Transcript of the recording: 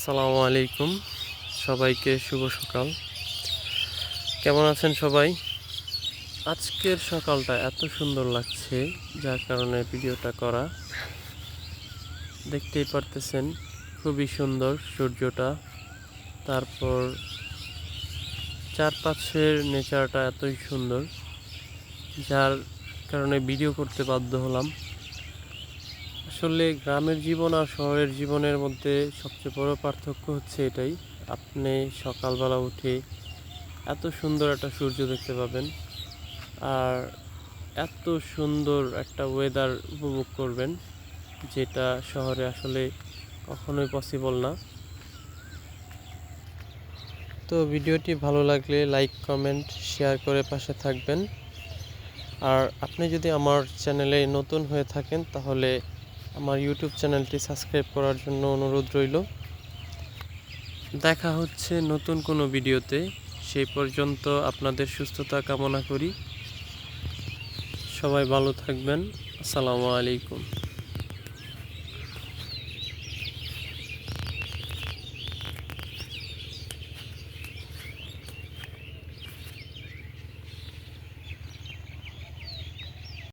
আসসালামু আলাইকুম, সবাইকে শুভ সকাল। কেমন আছেন সবাই? আজকের সকালটা এত সুন্দর লাগছে, যার কারণে ভিডিওটা করা। দেখতেই পারতেছেন খুবই সুন্দর সূর্যটা, তারপর চারপাশের নেচারটা এতই সুন্দর, যার কারণে ভিডিও করতে বাধ্য হলাম। আসলে গ্রামের জীবন আর শহরের জীবনের মধ্যে সবচেয়ে বড় পার্থক্য হচ্ছে এটাই, আপনি সকালবেলা উঠে এত সুন্দর একটা সূর্য দেখতে পাবেন আর এত সুন্দর একটা ওয়েদার উপভোগ করবেন, যেটা শহরে আসলে কখনোই পসিবল না। তো ভিডিওটি ভালো লাগলে লাইক, কমেন্ট, শেয়ার করে পাশে থাকবেন। আর আপনি যদি আমার চ্যানেলে নতুন হয়ে থাকেন তাহলে আমার ইউটিউব চ্যানেলটি সাবস্ক্রাইব করার জন্য অনুরোধ রইল। দেখা হচ্ছে নতুন কোনো ভিডিওতে, সেই পর্যন্ত আপনাদের সুস্থতা কামনা করি। সবাই ভালো থাকবেন। আসসালামু আলাইকুম।